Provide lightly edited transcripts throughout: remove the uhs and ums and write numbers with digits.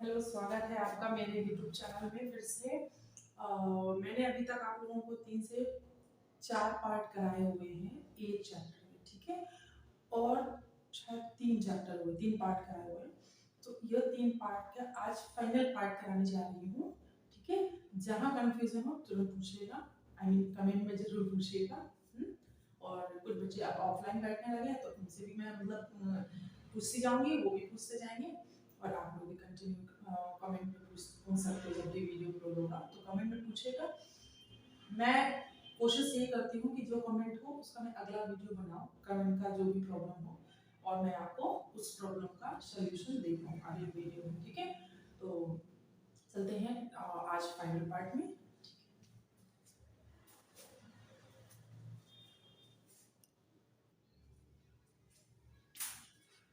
Hello, स्वागत है आपका मेरे यूट्यूब चैनल में फिर से। मैंने अभी तक आप लोगों को 3 से 4 पार्ट कराए हुए हैं एक चैप्टर में, ठीक है। और शायद 3 चैप्टर हुए, 3 पार्ट कराए हुए हैं। तो यह 3 पार्ट का आज फाइनल पार्ट कराने जा रही हूँ, ठीक है। जहाँ कंफ्यूजन हो जरूर पूछिएगा, आई मीन कमेंट में जरूर पूछिएगा। और कुछ बच्चे अब ऑफलाइन बैठने लगे हैं तो उनसे भी मैं पूछती जाऊंगी, वो भी पूछते जाएंगे। और आप लोग भी कंटिन्यू कमेंट में पूछ सकते हो। जब भी वीडियो अपलोड होगा तो कमेंट में पूछेगा। मैं कोशिश ये करती हूँ कि जो कमेंट हो उसका मैं अगला वीडियो बनाऊँ, कमेंट का जो भी प्रॉब्लम हो, और मैं आपको उस प्रॉब्लम का सोल्यूशन दे पाऊँ अगले वीडियो में, ठीक है। तो चलते हैं आज फाइनल पार्ट में।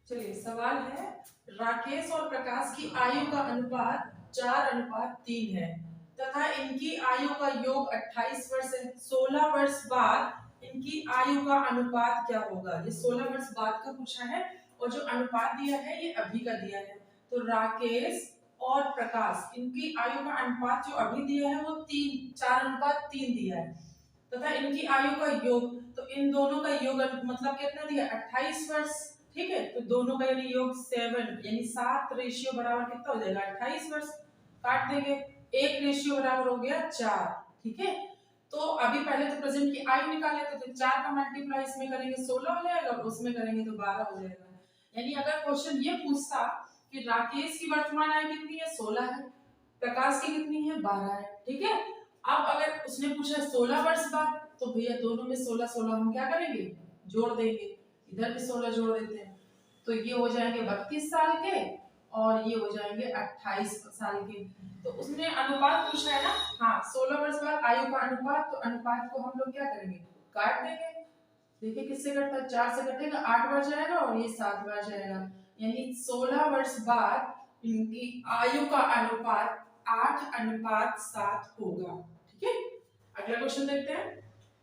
चलिए, सवाल है राकेश और प्रकाश की आयु का अनुपात 4:3 है तथा इनकी आयु का योग 28 वर्ष है। 16 वर्ष बाद इनकी आयु का अनुपात क्या होगा? ये 16 वर्ष बाद का पूछा है और जो अनुपात दिया है ये अभी का दिया है। तो राकेश और प्रकाश इनकी आयु का अनुपात जो अभी दिया है वो 4:3 दिया है तथा इनकी आयु का योग, तो इन दोनों का योग मतलब कितना दिया? 28 वर्ष, ठीक है। तो दोनों का यानी योग 7 यानी 7 रेशियो बराबर कितना हो जाएगा? 28 वर्ष। काट देंगे, 1 रेशियो बराबर हो गया 4, ठीक है। तो अभी पहले तो प्रेजेंट की आयु निकाले तो 4 का मल्टीप्लाई इसमें करेंगे 16 हो जाएगा और उसमें करेंगे तो 12 हो जाएगा। यानी अगर क्वेश्चन ये पूछता कि राकेश की वर्तमान आयु कितनी है? 16 है। प्रकाश की कितनी है? 12 है, ठीक है। अब अगर उसने पूछा 16 वर्ष बाद, तो भैया दोनों में 16 16 हम क्या करेंगे? जोड़ देंगे। इधर भी 16 जोड़ देते हैं तो ये हो जाएंगे 32 साल के और ये हो जाएंगे 28 साल के। तो उसने अनुपात पूछा है ना, हाँ 16 वर्ष बाद आयु का अनुपात, तो अनुपात को हम लोग क्या करेंगे? काट देंगे। देखिए किससे कटता है? 4 से कटेगा, 8 बार जाएगा और ये 7 बार जाएगा। यानी 16 वर्ष बाद इनकी आयु का अनुपात 8:7 होगा, ठीक है। अगला क्वेश्चन देखते हैं।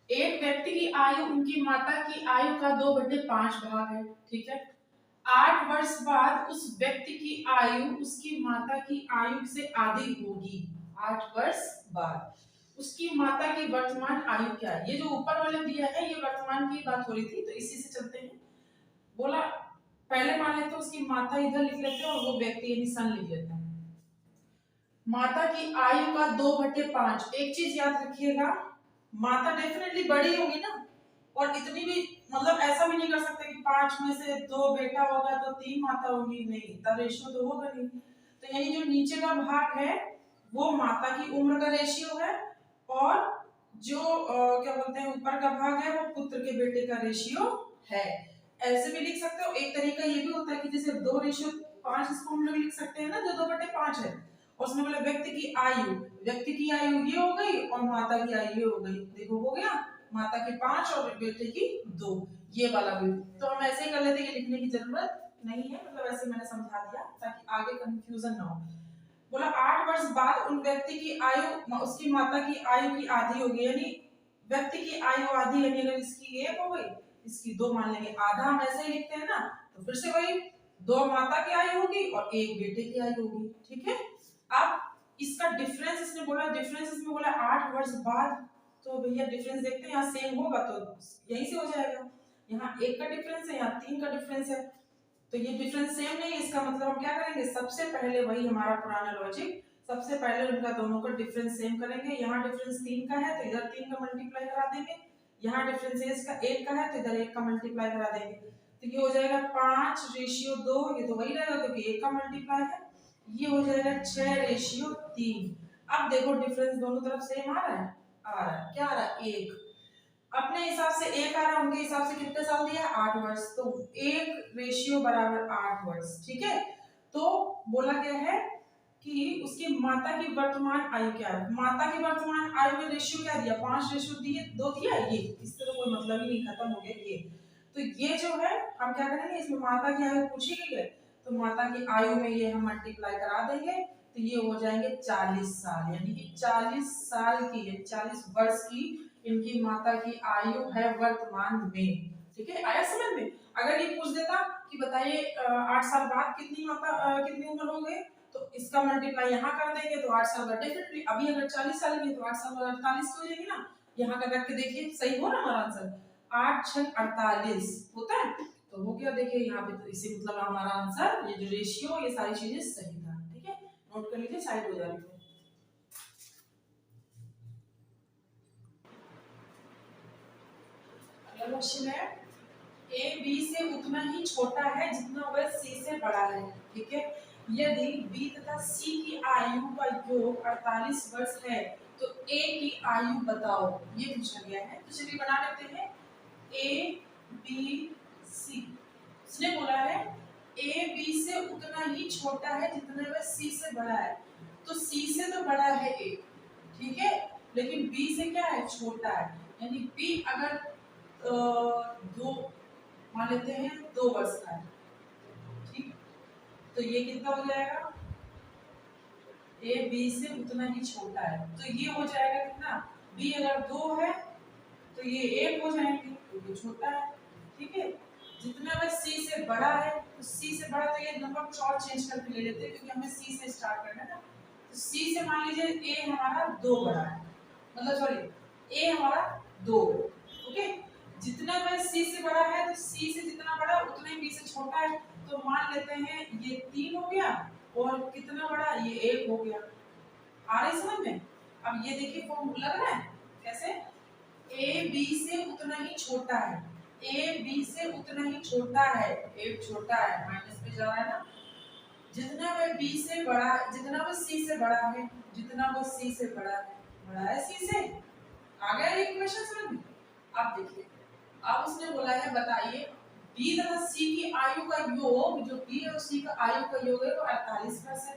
एक व्यक्ति की आयु उनकी माता की आयु का 2/5 भाग है, ठीक है। 8 वर्ष बाद उस व्यक्ति की आयु उसकी माता की आयु से आधी होगी। 8 वर्ष बाद उसकी माता की वर्तमान आयु क्या है? ये जो ऊपर वाले दिया है ये वर्तमान की बात हो रही थी, तो इसी से चलते हैं। बोला पहले मान लेते हैं उसकी माता इधर लिख लेते हैं और वो व्यक्ति यानी सन लिख लेते हैं। माता की आयु का 2/5। एक चीज याद रखिएगा, माता डेफिनेटली बड़ी होगी ना, और इतनी भी मतलब ऐसा भी नहीं कर सकते कि 5 में से 2 बेटा होगा तो 3 माता होगी, नहीं, इतना रेशियो तो होगा नहीं। तो यानी जो नीचे का भाग है वो माता की उम्र का रेशियो है और जो क्या बोलते हैं ऊपर का भाग है वो पुत्र के बेटे का रेशियो है। ऐसे भी लिख सकते हो। एक तरीका ये भी होता है कि जैसे 2:5 इसको हम लोग लिख सकते हैं ना, जो 2/5 है। और उसने बोला व्यक्ति की आयु, व्यक्ति की आयु ये हो गई और माता की आयु ये हो गई। देखो हो गया, माता की 5 और बेटे की 2, ये वाला भी। तो हम ऐसे ही कर लेते हैं कि लिखने की जरूरत नहीं है, मतलब ऐसे मैंने समझा दिया ताकि आगे कंफ्यूजन ना हो। बोला 8 वर्ष बाद उन व्यक्ति की आयु उसकी माता की आयु की आधी होगी, यानी व्यक्ति की आयु आधी, यानी अगर इसकी 1 हो गई इसकी 2 मान लेंगे, आधा हम ऐसे ही लिखते हैं ना। तो फिर से वही 2 माता की आयु होगी और 1 बेटे की आयु होगी, ठीक है। अब इसका डिफरेंस इसने बोला, डिफरेंस इसमें बोला 8 वर्ष बाद, तो भैया डिफरेंस देखते हैं, यहाँ सेम होगा तो यहीं से हो जाएगा। यहाँ 1 का डिफरेंस है, यहाँ 3 का डिफरेंस है, तो ये डिफरेंस सेम नहीं है। इसका मतलब हम क्या करेंगे? सबसे पहले वही हमारा पुराना लॉजिक, सबसे पहले उनका दोनों का डिफरेंस सेम करेंगे। यहाँ डिफरेंस 3 का है तो इधर 3 का मल्टीप्लाई करा देंगे। यहाँ डिफरेंस इसका 1 का है तो इधर 1 का मल्टीप्लाई करा देंगे। तो ये हो जाएगा 5:2, ये तो वही रहेगा क्योंकि 1 का मल्टीप्लाई है। ये हो जाएगा 6:3। अब देखो डिफरेंस दोनों तरफ सेम आ रहा है, आ रहा है, क्या आ रहा है? 1। अपने हिसाब से 1 आ रहा है, उनके हिसाब से कितने साल दिया? 8 वर्ष, तो 1 रेशियो बराबर 8 वर्ष, ठीक है। तो बोला गया है कि उसकी माता की वर्तमान आयु क्या है? माता की वर्तमान आयु में रेशियो क्या दिया? 5:2 दिया। ये इससे तो कोई मतलब ही नहीं, खत्म हो गया ये। तो ये जो है हम क्या करेंगे, इसमें माता की आयु पूछी गई है तो माता की आयु में ये हम मल्टीप्लाई करा देंगे, तो ये हो जाएंगे 40 साल, यानी कि 40 साल की, 40 वर्ष की इनकी माता की आयु है वर्तमान में, ठीक है। आया समझ में? अगर ये पूछ देता कि बताइए 8 साल बाद कितनी उम्र हो गई, तो इसका मल्टीप्लाई यहाँ कर देंगे तो 8 साल बाद डेफिनेटली, अभी अगर 40 साल की है तो 8 साल बाद 48 हो जाएगी ना। यहाँ का रख के देखिए सही हो ना हमारा आंसर, 8 6 48 होता है। तो हो गया, देखिए यहाँ पे, तो इसी मतलब हमारा आंसर, ये जो रेशियो, ये सारी चीजें सही था। ठीक है, नोट कर लीजिए, साइड हो जा रही है। अगला क्वेश्चन है, ए बी से उतना ही छोटा है जितना वह सी से बड़ा है। ठीक है, यदि बी तथा सी की आयु का योग 48 वर्ष है तो ए की आयु बताओ, ये पूछा गया है। तो चलिए बना लेते हैं, ए बी सी, इसने बोला है ए बी से उतना ही छोटा है जितना वह सी से बड़ा है। तो सी से तो बड़ा है ए, ठीक है, लेकिन बी से क्या है, छोटा है। यानी बी अगर दो मान लेते हैं 2 वर्ष का है, ठीक, तो ये कितना हो जाएगा, ए बी से उतना ही छोटा है, तो ये हो जाएगा कितना, बी अगर 2 है तो ये 1 हो जाएंगे, तो ये छोटा है। ठीक है, जितना वह सी से बड़ा है, तो सी से बड़ा, तो ये नंबर कुछ और चेंज करके ले लेते हैं क्योंकि हमें सी से स्टार्ट करना है ना। तो सी से मान लीजिए ए हमारा 2 बड़ा है, मतलब सॉरी ए हमारा 2, ओके, जितना वह सी से बड़ा है तो सी से जितना बड़ा उतना ही बी से छोटा है। तो मान लेते हैं ये 3 हो गया, और कितना बड़ा, ये 1 हो गया। आ रही समझ में? अब ये देखिए फॉर्मूला लग रहा है कैसे, ए बी से उतना ही छोटा है, ए बी से उतना ही छोटा है, ए छोटा है, माइनस पे जा रहा है ना, जितना वह बी से बड़ा, जितना वह सी से बड़ा है, जितना वह सी से बड़ा है सी से। आ गया ये इक्वेशन समझ में? अब देखिए, अब उसने बोला है बताइए बी तथा सी की आयु का योग, जो बी और सी का आयु का योग है वो 48 वर्ष है।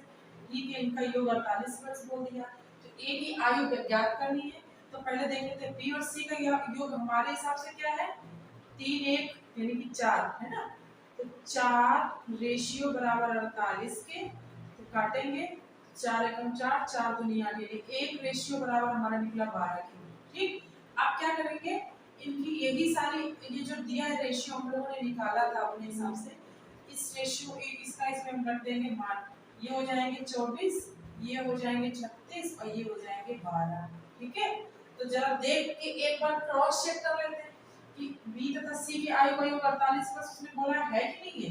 ठीक है, इनका योग 48 वर्ष बोल दिया। तो ए की आयु ज्ञात करनी है, तो पहले देख लेते हैं बी और सी का योग हमारे हिसाब से क्या है, 3 1 यानी कि 4 है ना। तो 4 रेशियो बराबर 48 के, तो काटेंगे 4 एकम 4, 4 दूनी 8, यानी 1 रेशियो बराबर हमारा निकला 12 के। ठीक, अब क्या करेंगे, इनकी यही सारी, ये जो दिया है रेशियो हम लोगों ने निकाला था अपने हिसाब से, इस रेशियो इसका इसमें हम रख देंगे मान, ये हो जाएंगे 24, ये हो जाएंगे 36 और ये हो जाएंगे 12। ठीक है, तो जरा देख के एक बार क्रॉस चेक कर लेते हैं कि बी तथा सी की आयु का योग 48 वर्ष उसने बोला है कि नहीं है,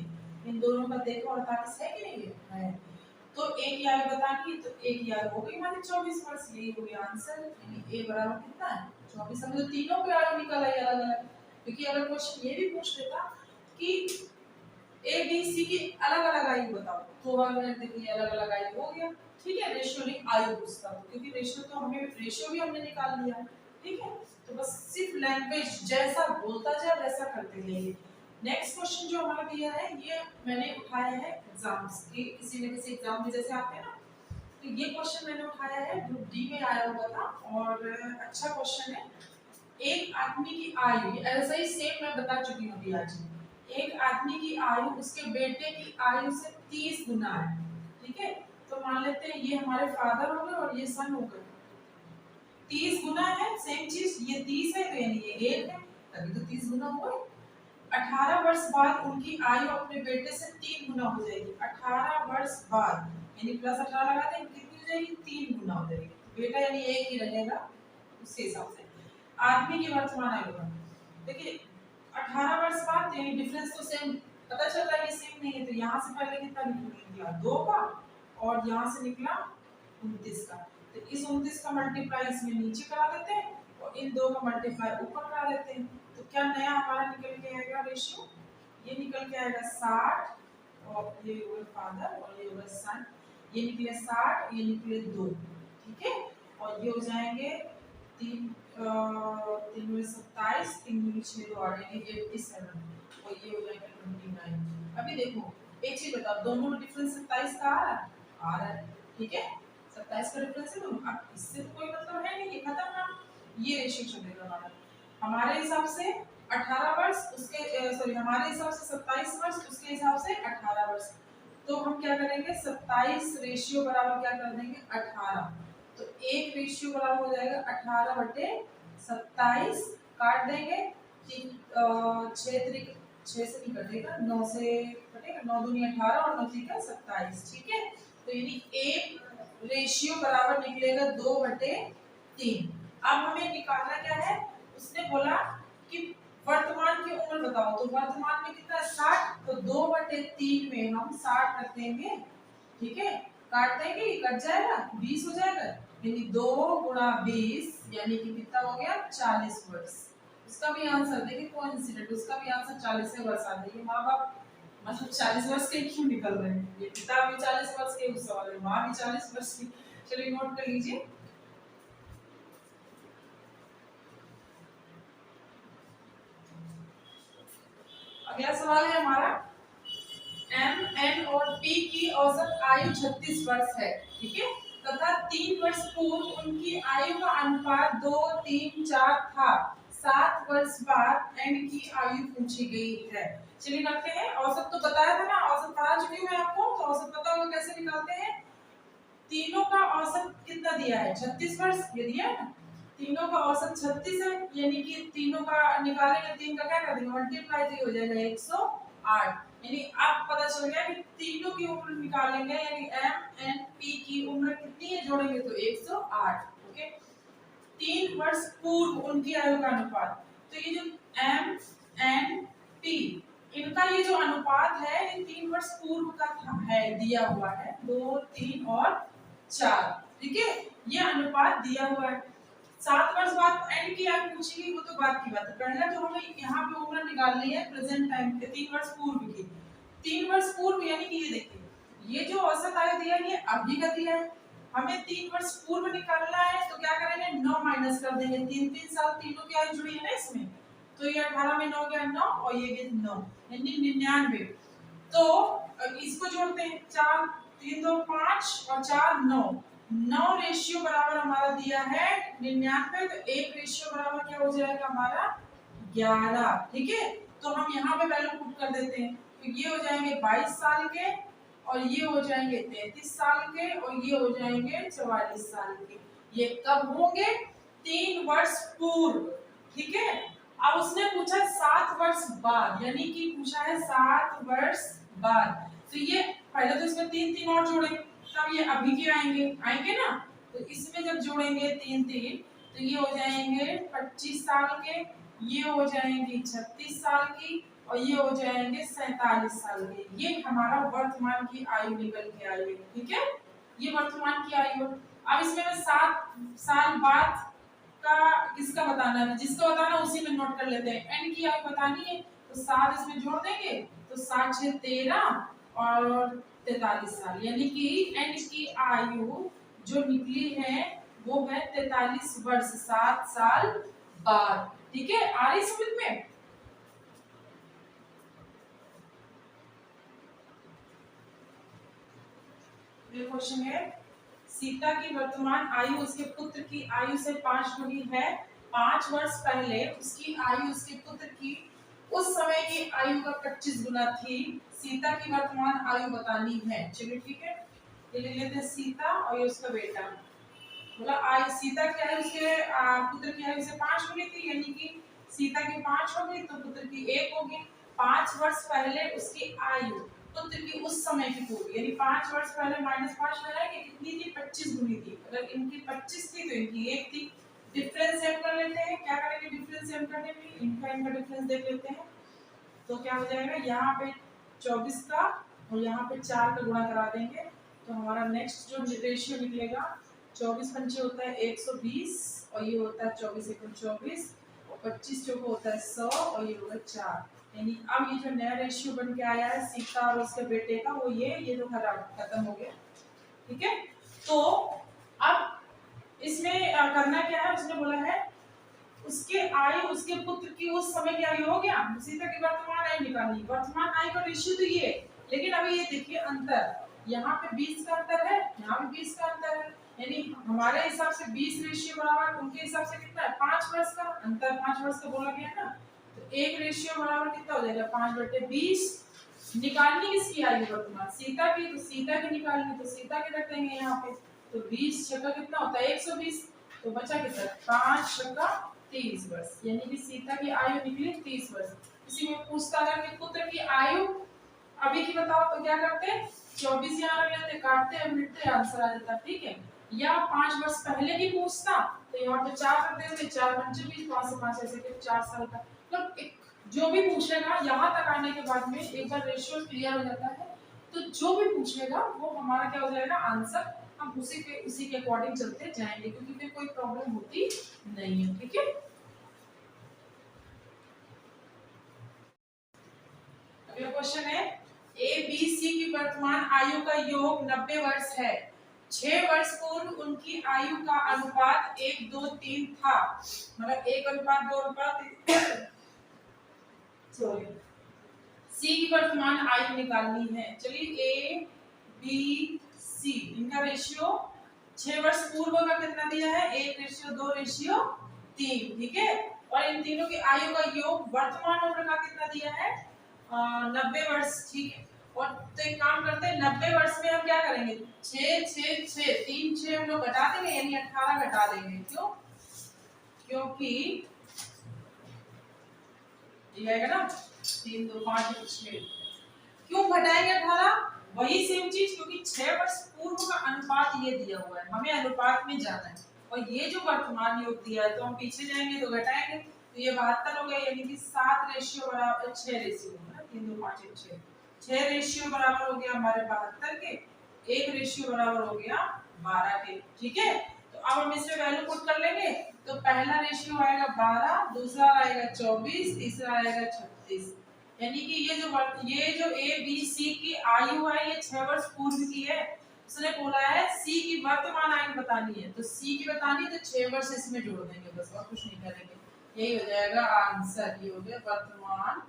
इन दोनों का देखो 48 है कि नहीं है। तो ए की आयु बतानी, तो ए की आयु हो गई हमारी 24 वर्ष, यही हो गया आंसर। यानी ए बराबर कितना है, 24। हम तो तीनों की आयु निकल आई अलग अलग, क्योंकि अगर क्वेश्चन ये भी पूछ लेता कि ए बी सी की अलग अलग आयु बताओ, तो अगर देखिए अलग अलग आयु हो गया। ठीक है, रेशियो नहीं आयु पूछता, क्योंकि रेशियो तो हमें, रेशियो भी हमने निकाल लिया है। ठीक है, तो बस सिर्फ लैंग्वेज जैसा बोलता जाए वैसा करते जाइए। नेक्स्ट क्वेश्चन जो हमारा दिया है, ये मैंने उठाया है एग्जाम्स के, किसी न किसी एग्जाम में जैसे आते हैं ना, तो ये क्वेश्चन मैंने उठाया है, ग्रुप डी में आया हुआ था और अच्छा क्वेश्चन है। एक आदमी की आयु, ऐसा ही सेम मैं बता चुकी हूँ अभी आज, एक आदमी की आयु उसके बेटे की आयु से 30 गुना है। ठीक है, तो मान लेते हैं ये हमारे फादर हो गए और ये सन हो गए, 30 गुना है, सेम चीज, ये 30 है तो यानी ये 1 है, तभी तो 30 गुना हुआ। 18 वर्ष बाद उनकी आयु अपने बेटे से 3 गुना हो जाएगी। 18 वर्ष बाद यानी प्लस 18 लगा दें, कितनी हो जाएगी, 3 गुना हो जाएगी। बेटा यानी 1 ही रहेगा, उसके हिसाब से आदमी की वर्तमान आयु का देखिए 18 वर्ष बाद, यानी डिफरेंस तो सेम पता चल रहा है कि सेम नहीं है, तो यहाँ से पहले कितना निकला 2 का, और यहाँ से निकला 29 का। तो इस 29 का मल्टीप्लाई इसमें नीचे करा देते हैं और इन दो का मल्टीप्लाई ऊपर करा देते हैं। तो क्या नया हमारा निकल के आएगा रेशियो, ये निकल के आएगा 60, और ये होगा फादर और ये होगा सन, ये निकले 60, ये निकले 2। ठीक है, और ये हो जाएंगे 3 3 में 27, 3 में 6 2 8 यानी 87, और ये हो जाएगा 29। अभी देखो एक चीज बताओ, दोनों में डिफरेंस 27 का आ रहा है। ठीक है, 27 का डिफरेंस है, तो अब इससे तो कोई मतलब है नहीं, ये खत्म ना, ये रेशियो चलेगा हमारा। हमारे हिसाब से 18 वर्ष, उसके सॉरी हमारे हिसाब से 27 वर्ष, उसके हिसाब से 18 वर्ष। तो हम क्या करेंगे, 27 रेशियो बराबर क्या कर देंगे 18, तो एक रेशियो बराबर हो जाएगा 18 बटे 27, काट देंगे 6 से नहीं कटेगा, 9 से कटेगा, 9 दूनी 18 और 9 3 का 27। ठीक है, तो यानी 1 बराबर निकलेगा 2/3। अब हमें निकालना क्या है, उसने बोला कि वर्तमान की उम्र बताओ, तो वर्तमान में कितना 60, तो 2/3 में हम 60 रख देंगे। ठीक है, काट देंगे, कट जाएगा, 20 हो जाएगा, यानी 2 × 20 यानी कि कितना हो गया 40 वर्ष। उसका भी आंसर देखिए कोइंसिडेंट, उसका भी आंसर 40 वर्ष आ गया। माँ बाप मतलब 40 वर्ष के क्यों निकल रहे हैं, ये पिता भी 40 वर्ष के उस सवाल में माँ भी 40 वर्ष की। चलिए नोट कर लीजिए। अगला सवाल है हमारा, एम एन और पी की औसत आयु 36 वर्ष है, ठीक है, तथा 3 वर्ष पूर्व उनकी आयु का अनुपात 2, 3, 4 था। 7 वर्ष बाद एन की आयु पूछी गई है। चलिए करते हैं, औसत तो बताया था ना, औसत पढ़ा चुकी हूँ मैं आपको, तो औसत पता होगा कैसे निकालते हैं। तीनों का औसत कितना दिया है 36 वर्ष, ये दिया है ना, तीनों का औसत 36 है, यानी कि तीनों का निकालेंगे, 3 का क्या कर देंगे मल्टीप्लाई, तो हो जाएगा 108। यानी अब पता चल गया कि तीनों की उम्र निकालेंगे, यानी एम एन पी की उम्र कितनी है, जोड़ेंगे तो 108। ओके, 3 वर्ष पूर्व उनकी आयु का अनुपात, तो ये जो एम एन पी इनका ये जो अनुपात है ये 3 वर्ष पूर्व का है, दिया हुआ है 2, 3 और 4, ठीक है, ये अनुपात दिया हुआ है। 7 वर्ष बाद एंड की आयु पूछेगी, वो तो बात की बात है। पहले तो हमें यहाँ पे उम्र निकालनी है प्रेजेंट टाइम पे 3 वर्ष पूर्व की। 3 वर्ष पूर्व यानी कि ये देखिए, ये जो औसत आयु दिया है ये अभी का दिया है, हमें 3 वर्ष पूर्व निकालना है, तो क्या करेंगे 9 माइनस कर देंगे, 3 साल तीनों की आयु जुड़ी है ना इसमें, तो ये 18 में 9 गया 9 और ये भी 9 यानी 99। तो इसको जोड़ते हैं, 4 3 2 5 और 4 9, 9 रेशियो बराबर हमारा दिया है 99, तो 1 रेशियो बराबर क्या हो जाएगा हमारा 11, ठीक है। तो हम यहाँ पे वैल्यू पुट कर देते हैं, तो ये हो जाएंगे 22 साल के, और ये हो जाएंगे 33 साल के, और ये हो जाएंगे 44 साल के। ये कब होंगे 3 वर्ष पूर्व, ठीक है। अब उसने पूछा 7 वर्ष बाद, यानी कि पूछा है 7 वर्ष बाद, तो ये पहले तो इसमें 3 3 और जोड़ेंगे, तब ये अभी के आएंगे आएंगे ना, तो इसमें जब जोड़ेंगे 3 3 तो ये हो जाएंगे 25 साल के, ये हो जाएंगे 36 साल की, और ये हो जाएंगे 47 साल के। ये हमारा वर्तमान की आयु निकल के आई है, ठीक है, ये वर्तमान की आयु। अब इसमें मैं 7 साल बाद का किसका बताना है, जिसका बताना उसी में नोट कर लेते हैं। एन की आयु बतानी है, तो 7 इसमें जोड़ देंगे, तो 7 6 13 और 43 साल, यानी कि एन की आयु जो निकली है वो है 43 वर्ष 7 साल बाद, ठीक है। आ रही समझ में। ये क्वेश्चन है, सीता की वर्तमान आयु उसके पुत्र की आयु से 5 गुनी है। 5 वर्ष पहले उसकी आयु उसके पुत्र की उस समय की आयु का 25 गुना थी। सीता की वर्तमान आयु बतानी है। चलिए ठीक है, ये लिख लेते हैं सीता और ये उसका बेटा। बोला आयु सीता की आयु उसके पुत्र की आयु से 5 गुनी थी, यानी कि सीता की 5 हो गई तो पुत्र की 1 होगी। 5 वर्ष पहले उसकी आयु पुत्र की उस समय की होगी, यानी 5 वर्ष पहले -5 लगाएंगे, कितनी थी 25 गुनी थी। अगर इनकी 25 थी तो इनकी 1 थी। डिफरेंस सेम कर लेते हैं, क्या करेंगे डिफरेंस सेम करने में, इनका डिफरेंस देख लेते हैं। तो क्या हो जाएगा, यहाँ पे 24 का और यहाँ पे 4 का गुणा करा देंगे, तो हमारा नेक्स्ट जो रेशियो निकलेगा 24 पंचे होता है 120, और ये होता है 24 एकम 24, और 25 जो होता है 100, और ये होगा 4। यानी अब ये जो नया रेशियो बन के आया है सीता और उसके बेटे का, वो ये जो खत्म हो गया, ठीक है। तो अब इसमें करना क्या है, उसने बोला है उसके आयु उसके पुत्र की उस समय की आयु हो गया, सीता की वर्तमान आयु निकालनी। वर्तमान आयु का रेशियो तो ये, लेकिन अभी ये देखिए अंतर, यहाँ पे 20 का अंतर है, यहाँ पे 20 का अंतर है, यानी हमारे हिसाब से 20 रेशियो बराबर, उनके हिसाब से कितना है 5 वर्ष का अंतर, 5 वर्ष का बोला गया है ना, तो 1 रेशियो बराबर कितना हो जाएगा 5/20। निकालनी किसकी आयु वर्तमान, सीता की, तो सीता की निकालनी, तो सीता के रख देंगे यहाँ पे, तो 20 छक्का कितना होता है 120, तो बचा कितना 5 छक्का 30 वर्ष, यानी कि सीता की आयु निकली 30 वर्ष। इसी में पूछता है कि पुत्र की आयु अभी की बताओ, तो क्या करते हैं 24 यहाँ रख लेते, काटते हैं, मिटते, आंसर आ जाता। ठीक है, या 5 वर्ष पहले की पूछता तो यहाँ पे 4 रख देते, 4 5 20, 5 से 5 ऐसे के 4 साल का। मतलब एक जो भी पूछेगा यहाँ तक आने के बाद में एक बार रेशियो क्लियर हो जाता है, तो जो भी पूछेगा वो हमारा क्या हो जाएगा आंसर, हम उसी के अकॉर्डिंग चलते जाएंगे, क्योंकि फिर कोई प्रॉब्लम होती नहीं है। ठीक है, अगला क्वेश्चन है, ए बी सी की वर्तमान आयु का योग 90 वर्ष है। 6 वर्ष पूर्व उनकी आयु का अनुपात 1:2:3 था, मतलब 1:2:3। सॉरी, सी की वर्तमान आयु निकालनी है। चलिए ए बी सी इनका रेशियो 6 वर्ष पूर्व का कितना दिया है, 1:2:3। ठीक है, और इन तीनों की आयु का योग वर्तमान उम्र का कितना दिया है, 90 वर्ष। ठीक है, और तो एक काम करते हैं, 90 वर्ष में हम क्या करेंगे, 6 6 6 3 6 हम लोग घटा देंगे, यानी 18 घटा देंगे। क्यों, क्योंकि ये आएगा ना 3 2 5 6। क्यों घटाएंगे 18, वही सेम चीज, क्योंकि 6 वर्ष पूर्व का अनुपात ये दिया हुआ है, हमें अनुपात में जाना है, और ये जो वर्तमान योग दिया है तो हम पीछे जाएंगे तो घटाएंगे, तो ये 72 हो गया, यानी कि 7 रेशियो बराबर 6 रेशियो है ना, 3 2 5 6 6 रेशियो बराबर हो गया हमारे 72 के, 1 रेशियो बराबर हो गया 12 के। ठीक है, तो अब हम इसमें वैल्यू पुट कर लेंगे, तो पहला रेशियो आएगा 12, दूसरा आएगा 24, तीसरा आएगा 36, यानी कि ये जो ए बी सी की आयु है ये 6 वर्ष पूर्व की है। उसने बोला है सी की वर्तमान आयु बतानी है, तो सी की बतानी है तो 6 वर्ष इसमें जोड़ देंगे, बस और कुछ नहीं करेंगे, यही हो जाएगा आंसर। ये हो गया वर्तमान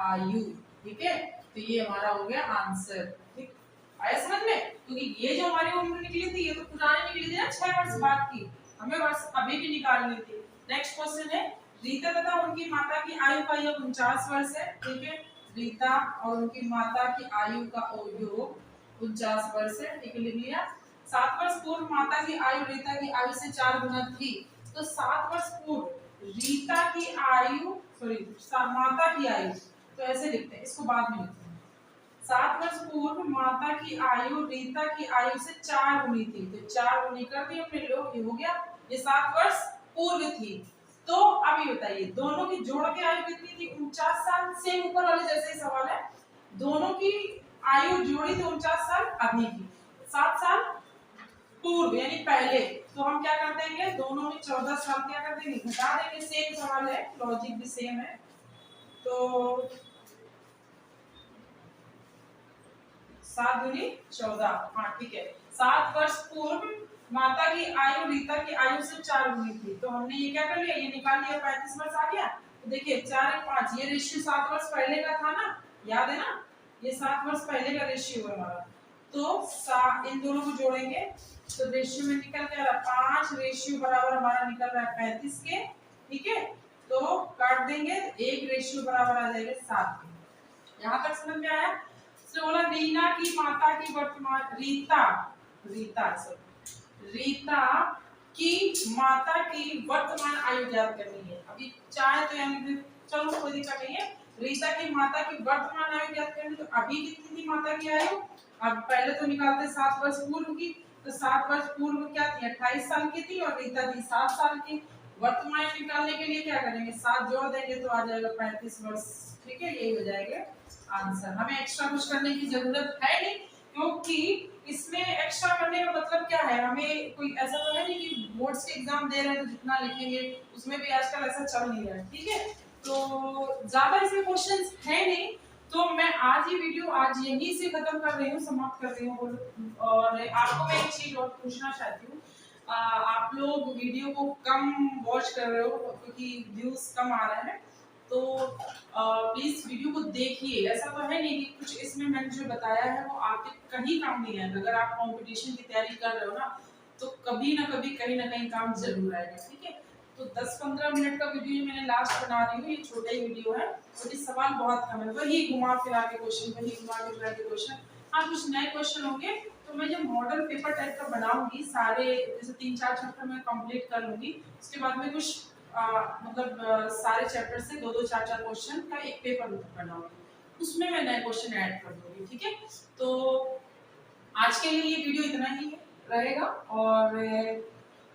आयु। ठीक है, तो ये हमारा हो गया आंसर। ठीक, आया समझ में, क्योंकि ये जो हमारी उम्र निकली थी ये तो पुरानी निकली थी ना 6 वर्ष बाद की, हमें वर्ष अभी की निकालनी थी। नेक्स्ट क्वेश्चन है, रीता तथा उनकी माता की आयु का योग 49 वर्ष है। ठीक है, रीता और उनकी माता की आयु का योग 49 वर्ष है। ठीक है, लिख लिया। 7 वर्ष पूर्व माता की आयु रीता की आयु से 4 गुना थी, तो 7 वर्ष पूर्व रीता की आयु, सॉरी माता की आयु, तो ऐसे लिखते हैं, इसको बाद में लिखते हैं। 7 वर्ष पूर्व माता की आयु रीता की आयु से 4 गुनी थी, तो 4 गुनी कर दी हमने, लो ये हो गया, ये 7 वर्ष पूर्व थी। तो अब ये बताइए दोनों की जोड़ के आयु कितनी थी, 49 साल। से ऊपर वाले जैसे ही सवाल है, दोनों की आयु जोड़ी तो 49 साल अभी की, 7 साल पूर्व यानी पहले, तो हम क्या कर देंगे, दोनों में 14 साल क्या कर देंगे, घटा देंगे। सेम सवाल है, लॉजिक भी सेम है, तो 7 दूनी 14। हाँ ठीक है, 7 वर्ष पूर्व माता की आयु रीता की आयु से 4 गुनी थी, तो हमने ये क्या कर लिया, ये निकाल लिया, 35 वर्ष आ गया। तो देखिए 4 1 5, ये रेशियो 7 वर्ष पहले का था ना, याद है ना, ये 7 वर्ष पहले का रेशियो है हमारा, तो इन दोनों को जोड़ेंगे तो रेशियो में निकल के आ रहा 5 रेशियो बराबर हमारा निकल रहा है 35 के। ठीक है, तो काट देंगे, एक रेशियो बराबर आ जाएगा 7 के। यहाँ तक समझ में आया। तो बोला रीना की माता की वर्तमान रीता की माता की वर्तमान आयु ज्ञात करनी है। अभी चाहे तो यानी चलो कोई दिक्कत नहीं है, रीता की माता की वर्तमान आयु ज्ञात करनी, तो अभी कितनी थी माता की आयु, अब पहले तो निकालते 7 वर्ष पूर्व की, तो 7 वर्ष पूर्व क्या थी, 28 साल की थी, और रीता थी 7 साल की। वर्तमान निकालने के लिए क्या करेंगे, 7 जोड़ देंगे तो आ जाएगा 35 वर्ष। ठीक है, यही हो जाएगा आंसर, हमें एक्स्ट्रा कुछ करने की जरूरत है नहीं, क्योंकि इसमें एक्स्ट्रा करने का मतलब क्या है, हमें कोई ऐसा तो है नहीं कि बोर्ड्स के एग्जाम दे रहे हैं तो जितना लिखेंगे, उसमें भी आजकल ऐसा चल नहीं रहा है। ठीक है, तो ज्यादा इसमें क्वेश्चंस है नहीं, तो मैं आज ये वीडियो आज यहीं से खत्म कर रही हूँ, समाप्त कर रही हूँ। और आपको मैं एक चीज और पूछना चाहती हूँ, आप लोग वीडियो को कम वॉच कर रहे हो क्योंकि व्यूज कम आ रहे हैं, तो प्लीज वीडियो को देखिए। ऐसा तो है नहीं कि कुछ इसमें मैंने जो बताया है वो आपके कहीं काम नहीं आएगा। अगर आप कंपटीशन की तैयारी कर रहे हो ना, तो कभी ना कभी कहीं ना कहीं काम जरूर आएगा। ठीक है, तो 10-15 मिनट का वीडियो मैंने लास्ट बना रही हूँ, ये छोटा ही वीडियो है, तो इस सवाल बहुत कम है, वही घुमा फिरा के क्वेश्चन, वही घुमा फिरा के क्वेश्चन। हाँ, कुछ नए क्वेश्चन होंगे, तो मैं जब मॉडल पेपर टाइप का बनाऊंगी, सारे जैसे 3-4 चैप्टर में कंप्लीट कर लूंगी, उसके बाद में कुछ मतलब सारे चैप्टर से 2-2 4-4 क्वेश्चन का एक पेपर बनाऊंगी, उसमें मैं नए क्वेश्चन ऐड कर दूंगी, ठीक है। तो आज के लिए ये वीडियो इतना ही रहेगा, और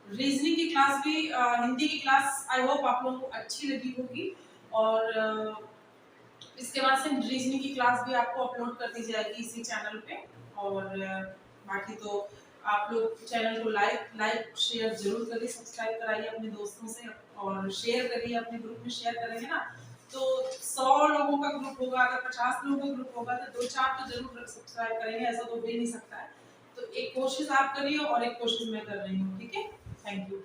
रीजनिंग की क्लास भी, हिंदी की क्लास आई होप आप लोगों को अच्छी लगी होगी, और इसके बाद से रीजनिंग की क्लास भी आपको अपलोड कर दी जाएगी इसी चैनल पे। और बाकी तो आप लोग चैनल को लाइक शेयर जरूर करिए, सब्सक्राइब कराइए अपने दोस्तों से, और शेयर करिए अपने ग्रुप में। शेयर करेंगे ना तो 100 लोगों का ग्रुप होगा, अगर 50 लोगों का ग्रुप होगा तो 2-4 तो जरूर सब्सक्राइब करेंगे, ऐसा तो हो ही नहीं सकता है। तो एक कोशिश आप करिए और एक कोशिश मैं कर रही हूँ, ठीक है। Thank you.